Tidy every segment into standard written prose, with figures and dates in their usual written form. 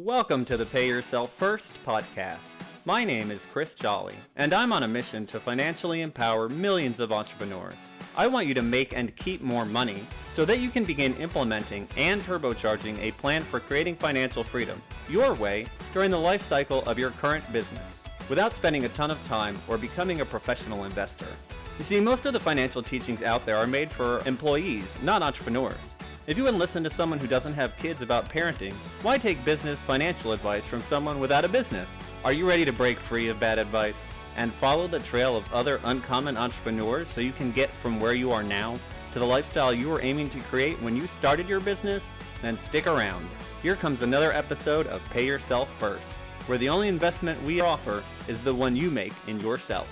Welcome to the Pay Yourself First podcast. My name is Chris Jolly, and I'm on a mission to financially empower millions of entrepreneurs. I want you to make and keep more money so that you can begin implementing and turbocharging a plan for creating financial freedom your way during the life cycle of your current business without spending a ton of time or becoming a professional investor. You see, most of the financial teachings out there are made for employees, not entrepreneurs. If you wouldn't listen to someone who doesn't have kids about parenting, why take business financial advice from someone without a business? Are you ready to break free of bad advice and follow the trail of other uncommon entrepreneurs so you can get from where you are now to the lifestyle you were aiming to create when you started your business? Then stick around. Here comes another episode of Pay Yourself First, where the only investment we offer is the one you make in yourself.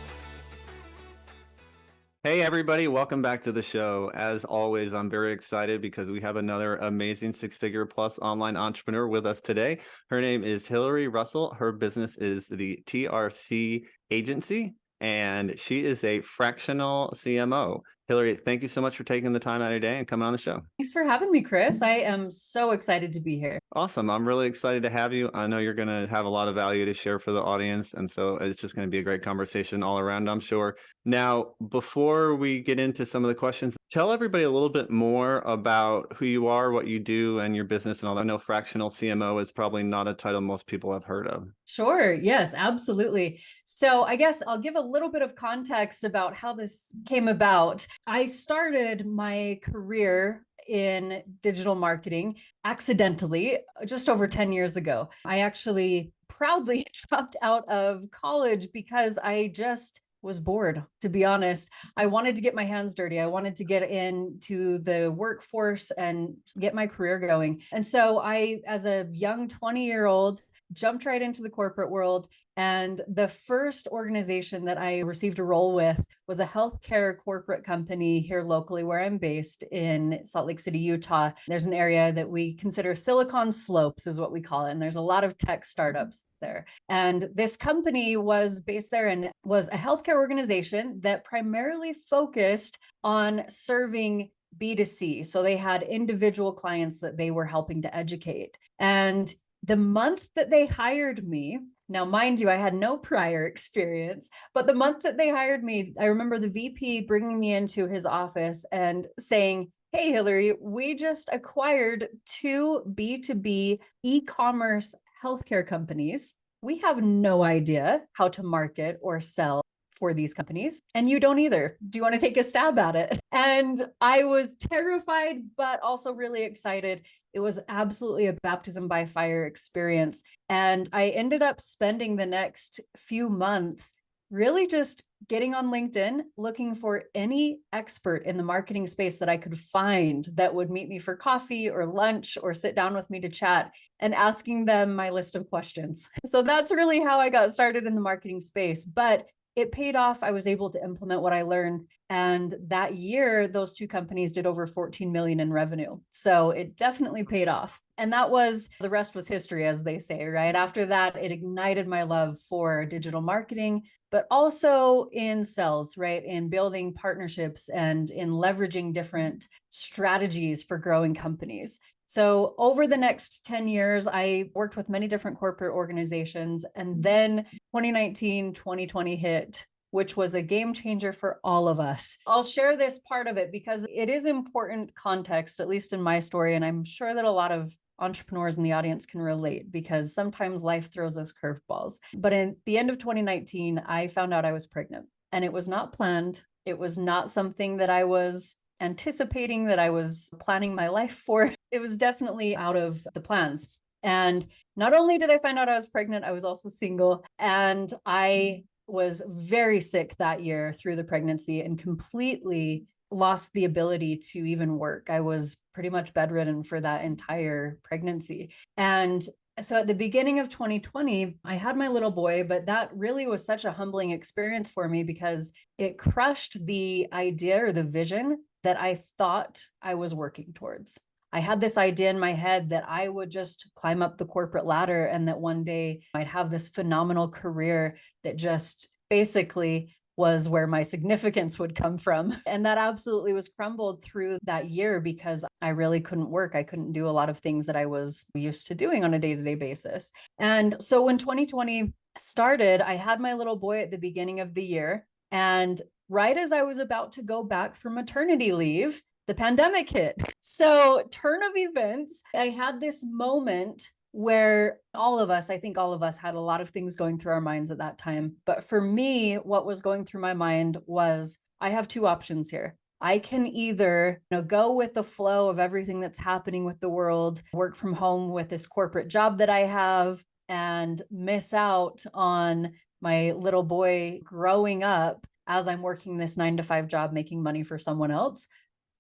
Hey everybody, welcome back to the show. As always, I'm very excited because we have another amazing six-figure plus online entrepreneur with us today. Her name is Hilary Russell. Her business is the TRC agency, and she is a fractional CMO. Hilary, thank you so much for taking the time out of your day and coming on the show. Thanks for having me, Chris. I am so excited to be here. Awesome. I'm really excited to have you. I know you're going to have a lot of value to share for the audience. And so it's just going to be a great conversation all around, I'm sure. Now, before we get into some of the questions, tell everybody a little bit more about who you are, what you do, and your business and all that. I know fractional CMO is probably not a title most people have heard of. Sure. Yes, absolutely. So I guess I'll give a little bit of context about how this came about. I started my career in digital marketing accidentally just over 10 years ago. I actually proudly dropped out of college because I just was bored, to be honest. I wanted to get my hands dirty. I wanted to get into the workforce and get my career going. And so I, as a young 20-year-old, jumped right into the corporate world. And the first organization that I received a role with was a healthcare corporate company here locally where I'm based in Salt Lake City, Utah. There's an area that we consider Silicon Slopes is what we call it. And there's a lot of tech startups there. And this company was based there and was a healthcare organization that primarily focused on serving B2C. So they had individual clients that they were helping to educate. And the month that they hired me, now, mind you, I had no prior experience, but the month that they hired me, I remember the VP bringing me into his office and saying, "Hey, Hilary, we just acquired 2 B2B e-commerce healthcare companies. We have no idea how to market or sell for these companies, and you don't either. Do you want to take a stab at it?" And I was terrified, but also really excited. It was absolutely a baptism by fire experience. And I ended up spending the next few months really just getting on LinkedIn, looking for any expert in the marketing space that I could find that would meet me for coffee or lunch or sit down with me to chat, and asking them my list of questions. So that's really how I got started in the marketing space. But it paid off. I was able to implement what I learned. And that year, those 2 companies did over 14 million in revenue. So it definitely paid off. And that was, the rest was history, as they say, right? After that, it ignited my love for digital marketing, but also in sales, right? In building partnerships and in leveraging different strategies for growing companies. So over the next 10 years, I worked with many different corporate organizations. And then 2019, 2020 hit, which was a game changer for all of us. I'll share this part of it because it is important context, at least in my story. And I'm sure that a lot of entrepreneurs in the audience can relate because sometimes life throws us curveballs. But in the end of 2019, I found out I was pregnant, and it was not planned. It was not something that I was anticipating, that I was planning my life for. It was definitely out of the plans. And not only did I find out I was pregnant, I was also single. And I was very sick that year through the pregnancy and completely lost the ability to even work. I was pretty much bedridden for that entire pregnancy. And so at the beginning of 2020, I had my little boy, but that really was such a humbling experience for me because it crushed the idea or the vision that I thought I was working towards. I had this idea in my head that I would just climb up the corporate ladder and that one day I'd have this phenomenal career that just basically was where my significance would come from. And that absolutely was crumbled through that year because I really couldn't work. I couldn't do a lot of things that I was used to doing on a day-to-day basis. And so when 2020 started, I had my little boy at the beginning of the year. And right as I was about to go back for maternity leave, the pandemic hit. So, turn of events, I had this moment where I think all of us had a lot of things going through our minds at that time. But for me, what was going through my mind was I have two options here. I can either go with the flow of everything that's happening with the world, work from home with this corporate job that I have, and miss out on my little boy growing up as I'm working this 9 to 5 job, making money for someone else.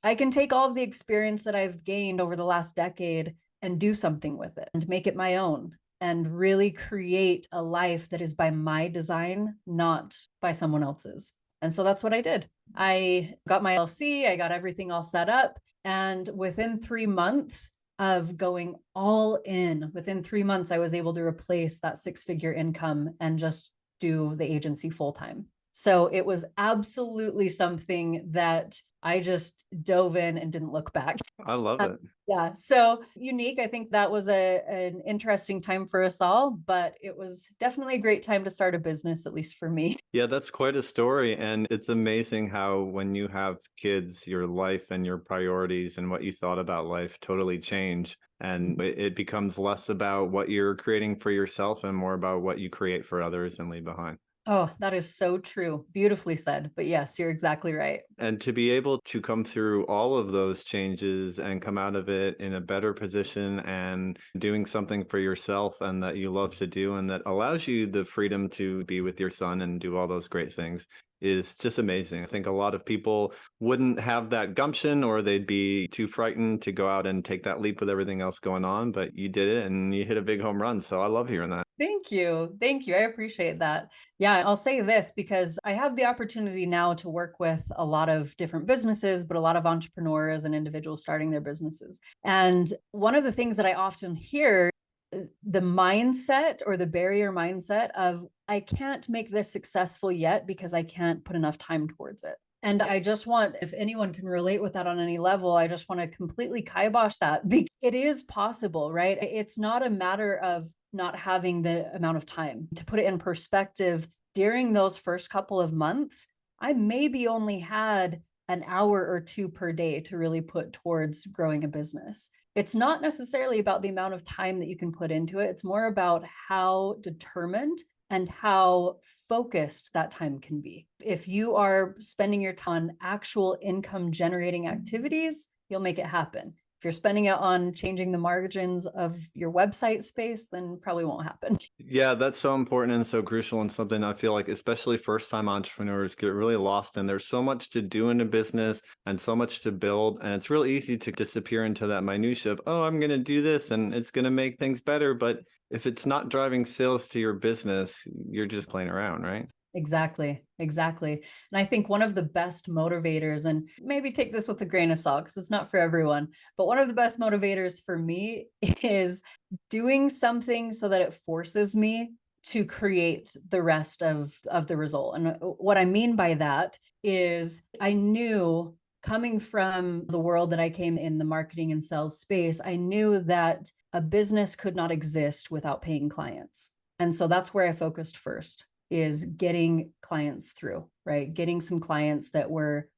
I can take all of the experience that I've gained over the last decade and do something with it and make it my own and really create a life that is by my design, not by someone else's. And so that's what I did. I got my LLC, I got everything all set up. And within 3 months of going all in, within 3 months, I was able to replace that 6-figure income and just do the agency full time. So it was absolutely something that I just dove in and didn't look back. I love it. Yeah. So unique. I think that was an interesting time for us all, but it was definitely a great time to start a business, at least for me. Yeah, that's quite a story. And it's amazing how when you have kids, your life and your priorities and what you thought about life totally change. And it becomes less about what you're creating for yourself and more about what you create for others and leave behind. Oh, that is so true. Beautifully said. But yes, you're exactly right. And to be able to come through all of those changes and come out of it in a better position and doing something for yourself and that you love to do and that allows you the freedom to be with your son and do all those great things is just amazing. I think a lot of people wouldn't have that gumption or they'd be too frightened to go out and take that leap with everything else going on, but you did it and you hit a big home run. So I love hearing that. Thank you. Thank you. I appreciate that. Yeah, I'll say this because I have the opportunity now to work with a lot of different businesses, but a lot of entrepreneurs and individuals starting their businesses. And one of the things that I often hear, the mindset or the barrier mindset of, I can't make this successful yet because I can't put enough time towards it. And I just want, if anyone can relate with that on any level, I just want to completely kibosh that. It is possible, right? It's not a matter of not having the amount of time. To put it in perspective, during those first couple of months, I maybe only had an hour or two per day to really put towards growing a business. It's not necessarily about the amount of time that you can put into it. It's more about how determined and how focused that time can be. If you are spending your time on actual income generating activities, you'll make it happen. If you're spending it on changing the margins of your website space, then probably won't happen. Yeah, that's so important and so crucial and something I feel like especially first-time entrepreneurs get really lost in. There's so much to do in a business and so much to build, and it's real easy to disappear into that minutia of, oh, I'm going to do this and it's going to make things better. But if it's not driving sales to your business, you're just playing around, right? Exactly. And I think one of the best motivators, and maybe take this with a grain of salt because it's not for everyone, but one of the best motivators for me is doing something so that it forces me to create the rest of the result. And what I mean by that is I knew coming from the world that I came in, the marketing and sales space, I knew that a business could not exist without paying clients. And so that's where I focused first, is getting clients through, right? Getting some clients that were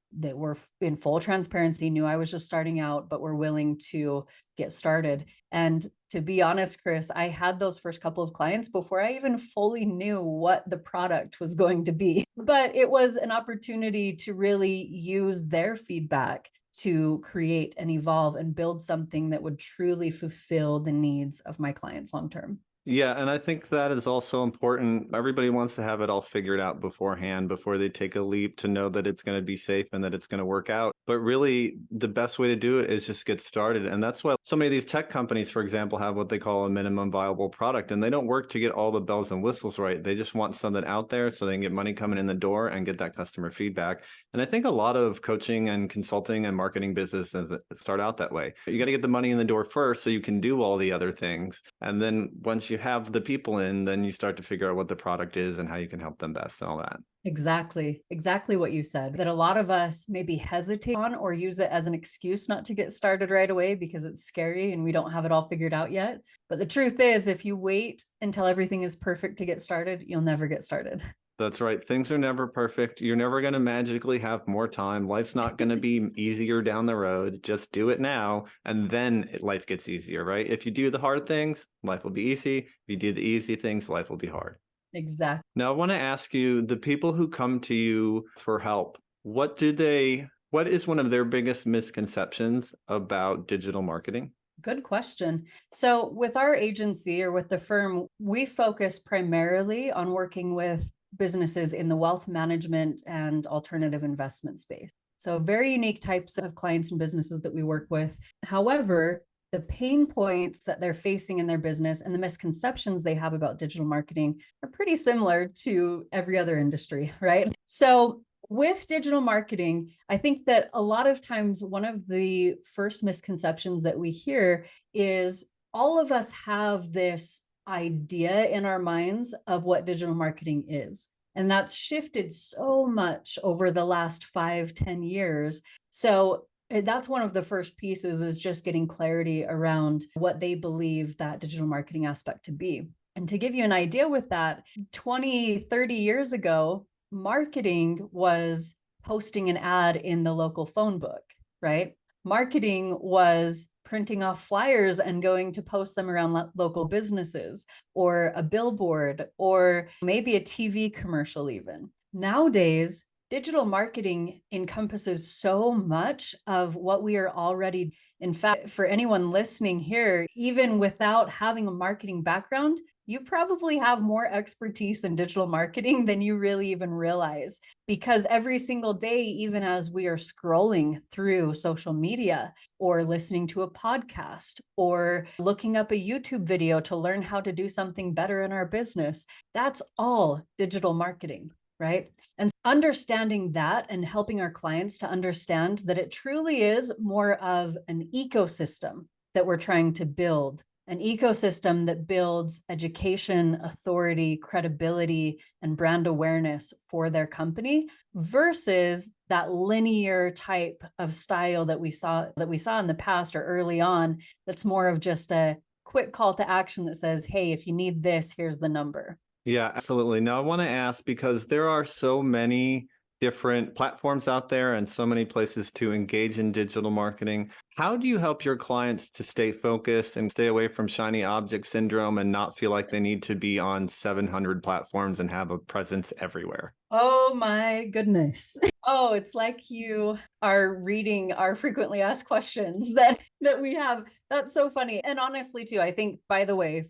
in full transparency, knew I was just starting out, but were willing to get started. And to be honest, Chris, I had those first couple of clients before I even fully knew what the product was going to be. But it was an opportunity to really use their feedback to create and evolve and build something that would truly fulfill the needs of my clients long term. Yeah, and I think that is also important. Everybody wants to have it all figured out beforehand before they take a leap to know that it's going to be safe and that it's going to work out. But really, the best way to do it is just get started. And that's why so many of these tech companies, for example, have what they call a minimum viable product. And they don't work to get all the bells and whistles right. They just want something out there so they can get money coming in the door and get that customer feedback. And I think a lot of coaching and consulting and marketing businesses start out that way. You got to get the money in the door first so you can do all the other things. And then once you you have the people in, then you start to figure out what the product is and how you can help them best and all that. Exactly. Exactly what you said, that a lot of us maybe hesitate on or use it as an excuse not to get started right away because it's scary and we don't have it all figured out yet. But the truth is, if you wait until everything is perfect to get started, you'll never get started. That's right. Things are never perfect. You're never going to magically have more time. Life's not going to be easier down the road. Just do it now, and then life gets easier, right? If you do the hard things, life will be easy. If you do the easy things, life will be hard. Exactly. Now, I want to ask you, the people who come to you for help, what is one of their biggest misconceptions about digital marketing? Good question. So with our agency or with the firm, we focus primarily on working with businesses in the wealth management and alternative investment space. So very unique types of clients and businesses that we work with. However, the pain points that they're facing in their business and the misconceptions they have about digital marketing are pretty similar to every other industry, right? So with digital marketing, I think that a lot of times one of the first misconceptions that we hear is all of us have this idea in our minds of what digital marketing is. And that's shifted so much over the last 5-10 years. So that's one of the first pieces, is just getting clarity around what they believe that digital marketing aspect to be. And to give you an idea with that, 20, 30 years ago, marketing was posting an ad in the local phone book, right? Marketing was printing off flyers and going to post them around local businesses, or a billboard, or maybe a TV commercial even. Nowadays, digital marketing encompasses so much of what we are already. In fact, for anyone listening here, even without having a marketing background, you probably have more expertise in digital marketing than you really even realize. Because every single day, even as we are scrolling through social media or listening to a podcast or looking up a YouTube video to learn how to do something better in our business, that's all digital marketing, right? And understanding that and helping our clients to understand that it truly is more of an ecosystem that we're trying to build, an ecosystem that builds education, authority, credibility, and brand awareness for their company, versus that linear type of style that we saw in the past or early on, that's more of just a quick call to action that says, hey, if you need this, here's the number. Yeah, absolutely. Now, I want to ask, because there are so many different platforms out there and so many places to engage in digital marketing. How do you help your clients to stay focused and stay away from shiny object syndrome and not feel like they need to be on 700 platforms and have a presence everywhere? Oh my goodness. Oh, it's like you are reading our frequently asked questions that we have. That's so funny. And honestly, too, I think, by the way,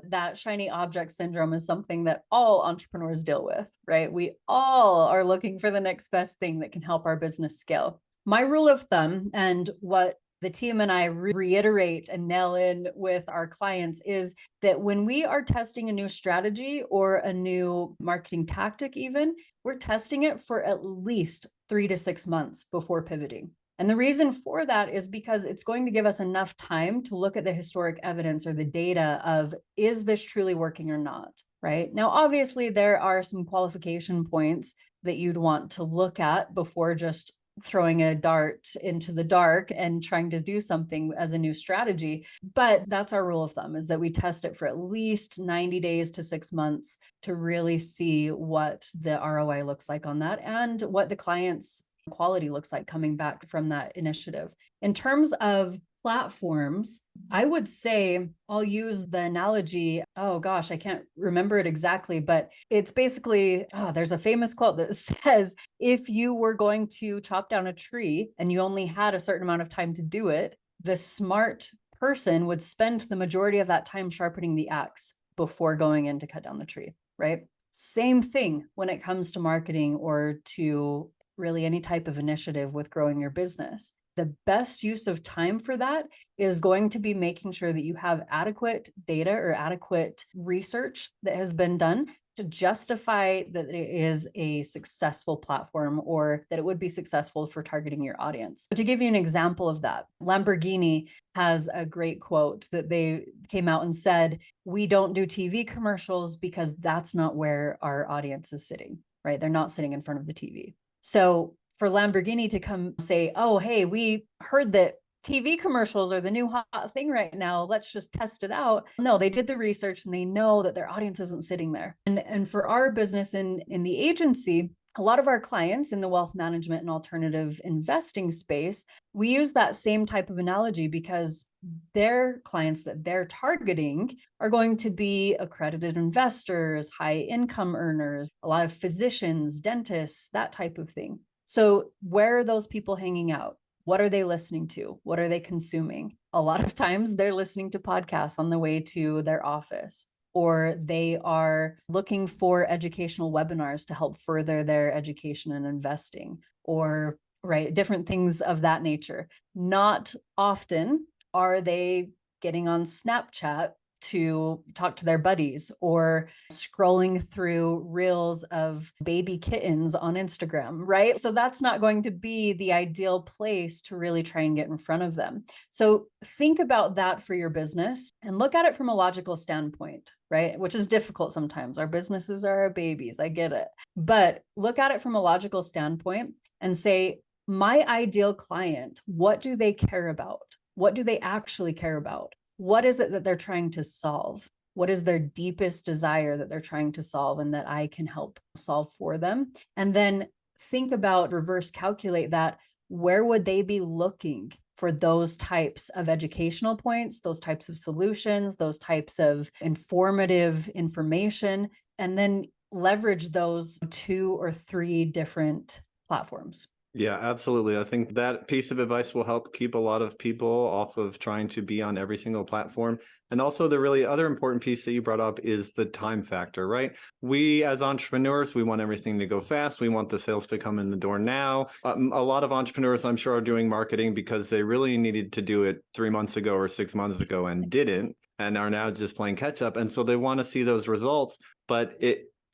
that shiny object syndrome is something that all entrepreneurs deal with, right? We all are looking for the next best thing that can help our business scale. My rule of thumb, and what the team and I reiterate and nail in with our clients, is that when we are testing a new strategy or a new marketing tactic, even, we're testing it for at least 3 to 6 months before pivoting. And the reason for that is because it's going to give us enough time to look at the historic evidence or the data of, is this truly working or not, right? Now, obviously, there are some qualification points that you'd want to look at before just throwing a dart into the dark and trying to do something as a new strategy. But that's our rule of thumb, is that we test it for at least 90 days to 6 months to really see what the ROI looks like on that and what the client's quality looks like coming back from that initiative. In terms of platforms, I would say, I'll use the analogy, oh gosh, I can't remember it exactly, but it's basically, there's a famous quote that says, if you were going to chop down a tree and you only had a certain amount of time to do it, the smart person would spend the majority of that time sharpening the axe before going in to cut down the tree, right? Same thing when it comes to marketing or to really any type of initiative with growing your business. The best use of time for that is going to be making sure that you have adequate data or adequate research that has been done to justify that it is a successful platform or that it would be successful for targeting your audience. But to give you an example of that, Lamborghini has a great quote that they came out and said, "We don't do TV commercials because that's not where our audience is sitting," right? They're not sitting in front of the TV. So for Lamborghini to come say, "Oh, hey, we heard that TV commercials are the new hot thing right now. Let's just test it out." No, they did the research and they know that their audience isn't sitting there. And for our business in the agency, a lot of our clients in the wealth management and alternative investing space, we use that same type of analogy because their clients that they're targeting are going to be accredited investors, high income earners, a lot of physicians, dentists, that type of thing. So where are those people hanging out? What are they listening to? What are they consuming? A lot of times they're listening to podcasts on the way to their office, or they are looking for educational webinars to help further their education and investing, or right, different things of that nature. Not often are they getting on Snapchat to talk to their buddies or scrolling through reels of baby kittens on Instagram, right? So that's not going to be the ideal place to really try and get in front of them. So think about that for your business and look at it from a logical standpoint, right? Which is difficult sometimes. Our businesses are our babies. I get it. But look at it from a logical standpoint and say, my ideal client, what do they care about? What do they actually care about? What is it that they're trying to solve? What is their deepest desire that they're trying to solve and that I can help solve for them? And then think about, reverse calculate that. Where would they be looking for those types of educational points, those types of solutions, those types of informative information, and then leverage those 2 or 3 different platforms? Yeah, absolutely. I think that piece of advice will help keep a lot of people off of trying to be on every single platform. And also the really other important piece that you brought up is the time factor, right? We as entrepreneurs, we want everything to go fast. We want the sales to come in the door now. A lot of entrepreneurs, I'm sure, are doing marketing because they really needed to do it 3 months ago or 6 months ago and didn't, and are now just playing catch up. And so they want to see those results, but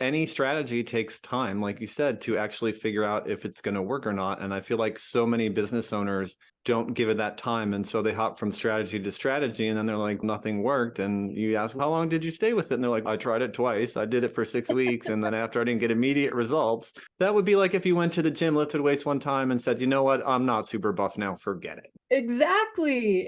any strategy takes time, like you said, to actually figure out if it's going to work or not. And I feel like so many business owners don't give it that time. And so they hop from strategy to strategy, and then they're like, nothing worked. And you ask, how long did you stay with it? And they're like, I tried it twice. I did it for 6 weeks. And then after I didn't get immediate results, that would be like if you went to the gym, lifted weights one time and said, you know what, I'm not super buff now, forget it. Exactly.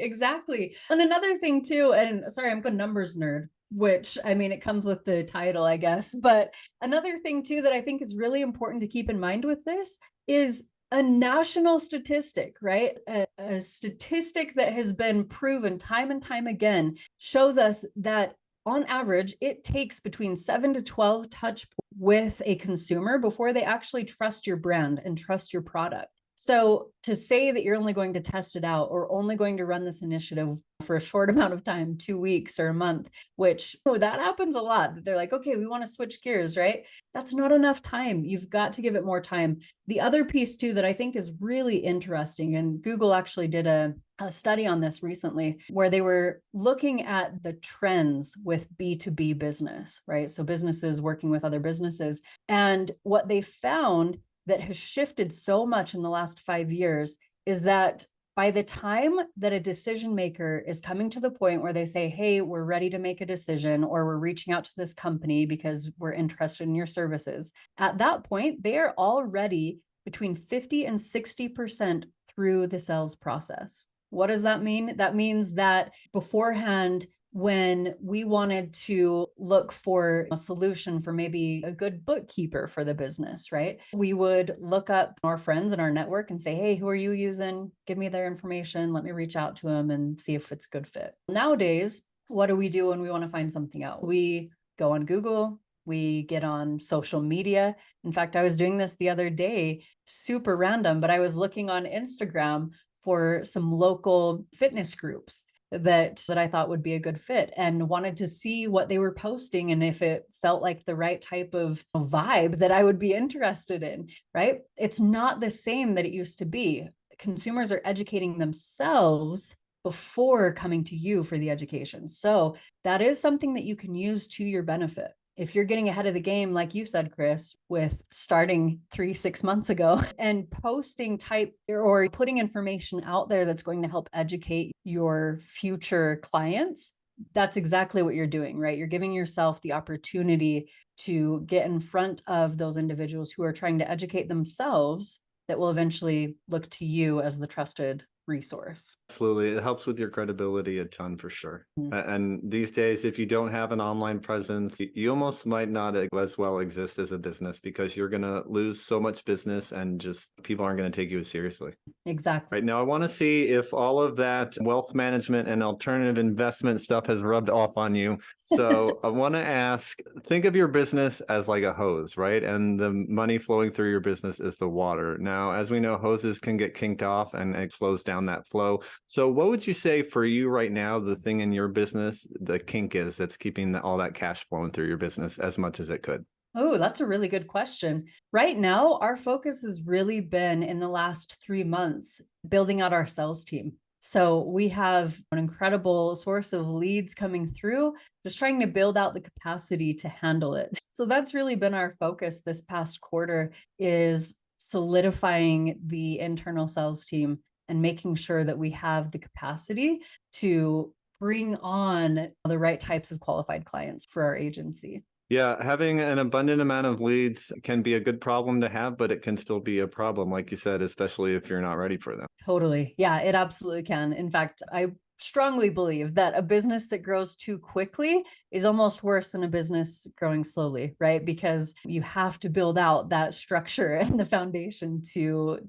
And another thing too, and sorry, I'm a numbers nerd, which I mean, it comes with the title, I guess. But another thing too that I think is really important to keep in mind with this is a national statistic, right? A statistic that has been proven time and time again shows us that on average, it takes between 7 to 12 touch with a consumer before they actually trust your brand and trust your product. So to say that you're only going to test it out or only going to run this initiative for a short amount of time, 2 weeks or a month, which that happens a lot. They're like, okay, we want to switch gears, right? That's not enough time. You've got to give it more time. The other piece too that I think is really interesting, and Google actually did a study on this recently where they were looking at the trends with B2B business, right? So businesses working with other businesses. And what they found that has shifted so much in the last 5 years is that by the time that a decision maker is coming to the point where they say, hey, we're ready to make a decision, or we're reaching out to this company because we're interested in your services, at that point, they are already between 50 and 60% through the sales process. What does that mean? That means that beforehand, when we wanted to look for a solution for maybe a good bookkeeper for the business, right? We would look up our friends in our network and say, hey, who are you using? Give me their information. Let me reach out to them and see if it's a good fit. Nowadays, what do we do when we want to find something out? We go on Google, we get on social media. In fact, I was doing this the other day, super random, but I was looking on Instagram for some local fitness groups that I thought would be a good fit and wanted to see what they were posting and if it felt like the right type of vibe that I would be interested in, right? It's not the same that it used to be. Consumers are educating themselves before coming to you for the education. So that is something that you can use to your benefit. if you're getting ahead of the game, like you said, Chris, with starting 6 months ago and posting type or putting information out there that's going to help educate your future clients, that's exactly what you're doing, right? You're giving yourself the opportunity to get in front of those individuals who are trying to educate themselves that will eventually look to you as the trusted resource. Absolutely. It helps with your credibility a ton for sure. And these days, if you don't have an online presence, you almost might not as well exist as a business because you're going to lose so much business and just people aren't going to take you as seriously. Exactly. Right now, I want to see if all of that wealth management and alternative investment stuff has rubbed off on you. So I want to ask, think of your business as like a hose, right? And the money flowing through your business is the water. Now, as we know, hoses can get kinked off and it slows down that flow. So what would you say for you right now, the thing in your business, the kink is that's keeping all that cash flowing through your business as much as it could? Oh, that's a really good question. Right now, our focus has really been in the last 3 months building out our sales team. So we have an incredible source of leads coming through, just trying to build out the capacity to handle it. So that's really been our focus this past quarter, is solidifying the internal sales team and making sure that we have the capacity to bring on the right types of qualified clients for our agency. Yeah, having an abundant amount of leads can be a good problem to have, but it can still be a problem, like you said, especially if you're not ready for them. Totally. Yeah, it absolutely can. In fact, I strongly believe that a business that grows too quickly is almost worse than a business growing slowly, right? Because you have to build out that structure and the foundation to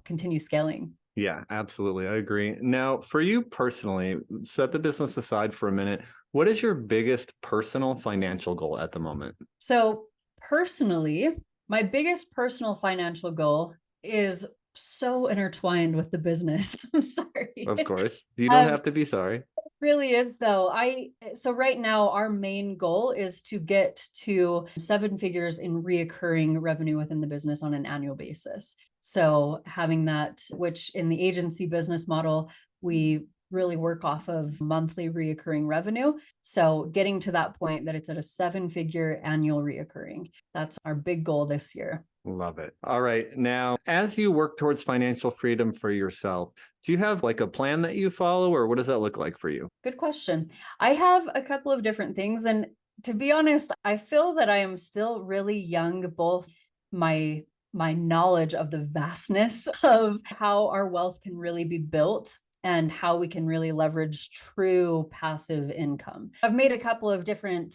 continue scaling. Yeah, absolutely. I agree. Now, for you personally, set the business aside for a minute. What is your biggest personal financial goal at the moment? So, personally, my biggest personal financial goal is so intertwined with the business. I'm sorry. Of course, you don't Um, have to be sorry. really is though. So right now our main goal is to get to 7 figures in reoccurring revenue within the business on an annual basis. So having that, which in the agency business model, we really work off of monthly reoccurring revenue. So getting to that point that it's at a 7 figure annual reoccurring. That's our big goal this year. Love it. All right. Now, as you work towards financial freedom for yourself, do you have like a plan that you follow, or what does that look like for you? Good question. I have a couple of different things. And to be honest, I feel that I am still really young, both my knowledge of the vastness of how our wealth can really be built and how we can really leverage true passive income. I've made a couple of different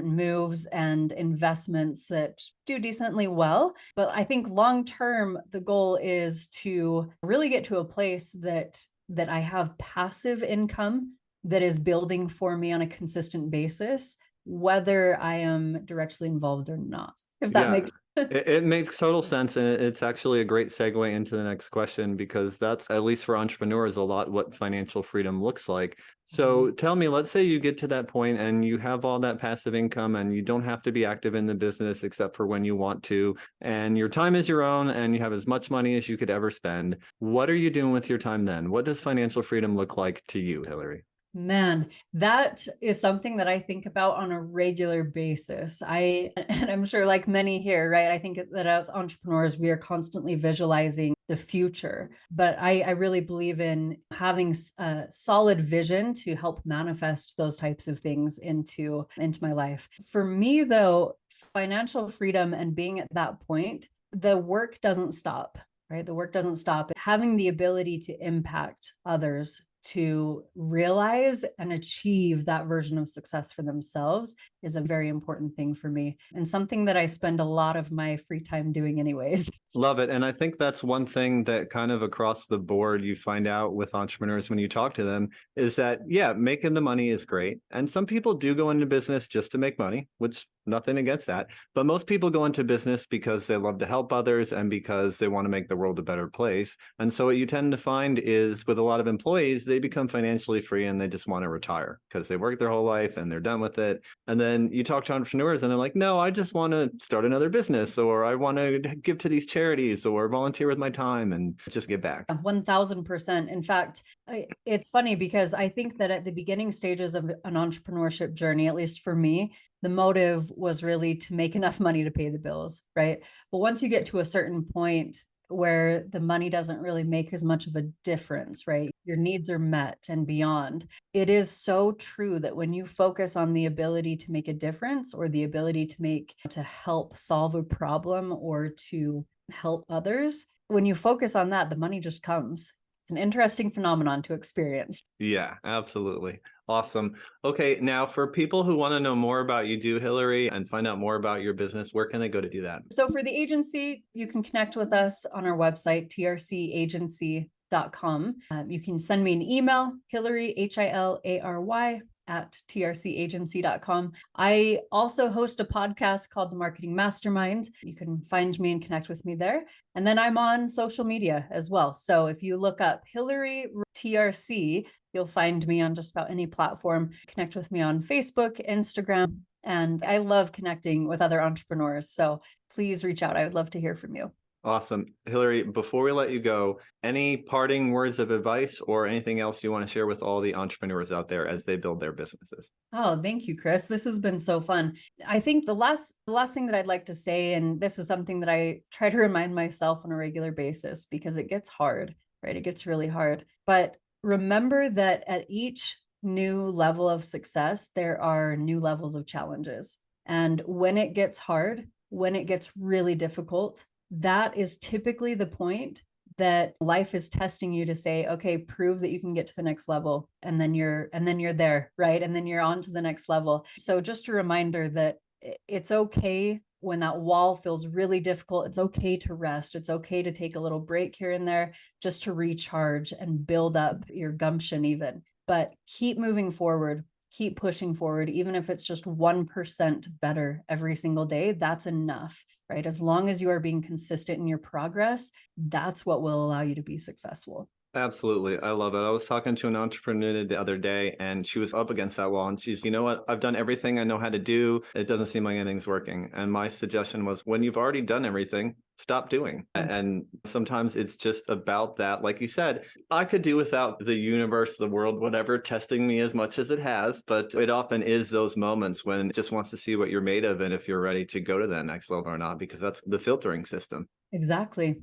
moves and investments that do decently well, but I think long term the goal is to really get to a place that I have passive income that is building for me on a consistent basis, whether I am directly involved or not, if that Yeah, makes sense. it makes total sense. And it's actually a great segue into the next question because that's, at least for entrepreneurs, a lot what financial freedom looks like. So tell me, let's say you get to that point and you have all that passive income and you don't have to be active in the business except for when you want to, and your time is your own and you have as much money as you could ever spend. What are you doing with your time then? What does financial freedom look like to you, Hilary? Man, that is something that I think about on a regular basis. And I'm sure like many here, right? I think that as entrepreneurs, we are constantly visualizing the future, but I really believe in having a solid vision to help manifest those types of things into my life. For me, though, financial freedom and being at that point, the work doesn't stop, right? The work doesn't stop. Having the ability to impact others to realize and achieve that version of success for themselves is a very important thing for me and something that I spend a lot of my free time doing anyways. Love it. And I think that's one thing that kind of across the board you find out with entrepreneurs when you talk to them is that, yeah, making the money is great. And some people do go into business just to make money, which nothing against that. But most people go into business because they love to help others and because they want to make the world a better place. And so what you tend to find is with a lot of employees, they become financially free and they just want to retire because they work their whole life and they're done with it. And then then you talk to entrepreneurs and they're like, no, I just want to start another business, or I want to give to these charities or volunteer with my time and just give back. 1000%. In fact, it's funny because I think that at the beginning stages of an entrepreneurship journey, at least for me, the motive was really to make enough money to pay the bills, right? But once you get to a certain point where the money doesn't really make as much of a difference, right? Your needs are met and beyond. It is so true that when you focus on the ability to make a difference or the ability to help solve a problem or to help others, when you focus on that, the money just comes. It's an interesting phenomenon to experience. Yeah, absolutely. Awesome. Okay, now for people who want to know more about you, Hilary, and find out more about your business, where can they go to do that? So for the agency, you can connect with us on our website, trcagency.com. You can send me an email, Hilary, Hilary, at trcagency.com. I also host a podcast called The Marketing Mastermind. You can find me and connect with me there. And then I'm on social media as well. So if you look up Hilary TRC, you'll find me on just about any platform. Connect with me on Facebook, Instagram, and I love connecting with other entrepreneurs. So please reach out. I would love to hear from you. Awesome. Hilary, before we let you go, any parting words of advice or anything else you want to share with all the entrepreneurs out there as they build their businesses? Oh, thank you, Chris. This has been so fun. I think the last thing that I'd like to say, and this is something that I try to remind myself on a regular basis because it gets hard, right? It gets really hard. But remember that at each new level of success, there are new levels of challenges. And when it gets hard, when it gets really difficult, that is typically the point that life is testing you to say, okay, prove that you can get to the next level. And then you're there, right? And then you're on to the next level. So just a reminder that it's okay when that wall feels really difficult. It's okay to rest. It's okay to take a little break here and there just to recharge and build up your gumption even. But keep moving forward. Keep pushing forward, even if it's just 1% better every single day, that's enough, right? As long as you are being consistent in your progress, that's what will allow you to be successful. Absolutely. I love it. I was talking to an entrepreneur the other day and she was up against that wall and she's, you know what? I've done everything I know how to do. It doesn't seem like anything's working. And my suggestion was when you've already done everything, stop doing. And sometimes it's just about that. Like you said, I could do without the universe, the world, whatever, testing me as much as it has. But it often is those moments when it just wants to see what you're made of and if you're ready to go to that next level or not, because that's the filtering system. Exactly.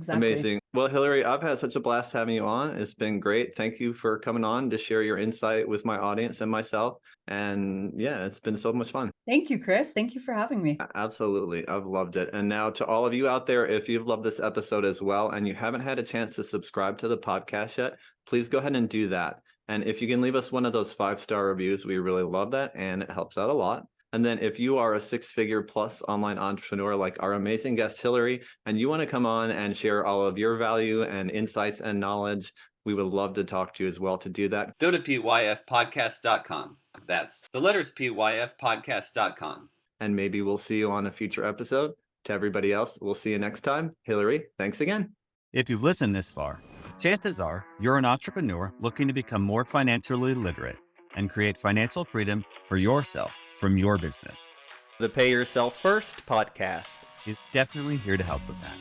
Amazing. Well, Hilary, I've had such a blast having you on. It's been great. Thank you for coming on to share your insight with my audience and myself. And yeah, it's been so much fun. Thank you, Chris. Thank you for having me. Absolutely. I've loved it. And now to all of you out there, if you've loved this episode as well, and you haven't had a chance to subscribe to the podcast yet, please go ahead and do that. And if you can leave us one of those 5-star reviews, we really love that. And it helps out a lot. And then if you are a 6-figure plus online entrepreneur like our amazing guest, Hilary, and you want to come on and share all of your value and insights and knowledge, we would love to talk to you as well. To do that, go to pyfpodcast.com. That's the letters pyfpodcast.com. And maybe we'll see you on a future episode. To everybody else, we'll see you next time. Hilary, thanks again. If you've listened this far, chances are you're an entrepreneur looking to become more financially literate and create financial freedom for yourself from your business. The Pay Yourself First podcast is definitely here to help with that.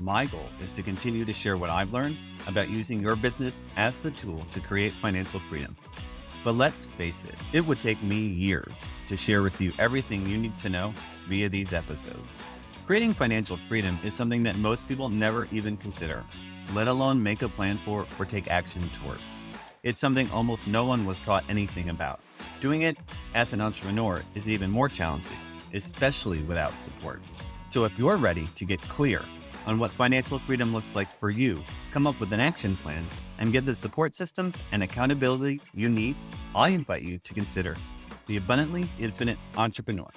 My goal is to continue to share what I've learned about using your business as the tool to create financial freedom. But let's face it, it would take me years to share with you everything you need to know via these episodes. Creating financial freedom is something that most people never even consider, let alone make a plan for or take action towards. It's something almost no one was taught anything about. Doing it as an entrepreneur is even more challenging, especially without support. So if you're ready to get clear on what financial freedom looks like for you, come up with an action plan, and get the support systems and accountability you need, I invite you to consider the Abundantly Infinite Entrepreneur.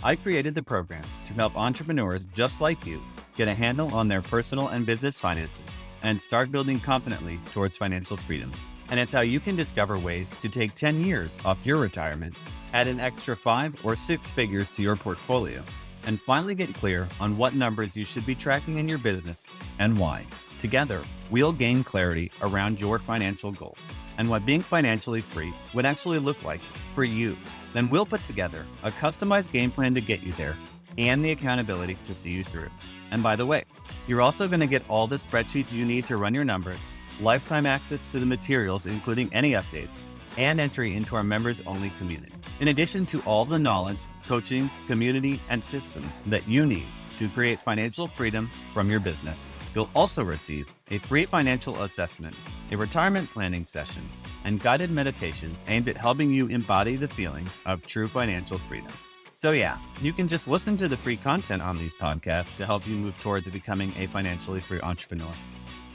I created the program to help entrepreneurs just like you get a handle on their personal and business finances and start building confidently towards financial freedom. And it's how you can discover ways to take 10 years off your retirement, add an extra 5 or 6 figures to your portfolio, and finally get clear on what numbers you should be tracking in your business and why. Together, we'll gain clarity around your financial goals and what being financially free would actually look like for you. Then we'll put together a customized game plan to get you there and the accountability to see you through. And by the way, you're also going to get all the spreadsheets you need to run your numbers, lifetime access to the materials, including any updates, and entry into our members-only community. In addition to all the knowledge, coaching, community, and systems that you need to create financial freedom from your business, you'll also receive a free financial assessment, a retirement planning session, and guided meditation aimed at helping you embody the feeling of true financial freedom. So yeah, you can just listen to the free content on these podcasts to help you move towards becoming a financially free entrepreneur.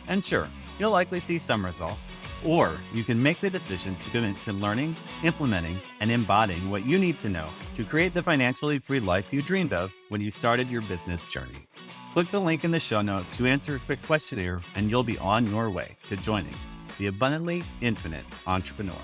And sure, you'll likely see some results, or you can make the decision to commit to learning, implementing, and embodying what you need to know to create the financially free life you dreamed of when you started your business journey. Click the link in the show notes to answer a quick questionnaire, and you'll be on your way to joining the abundantly infinite entrepreneur.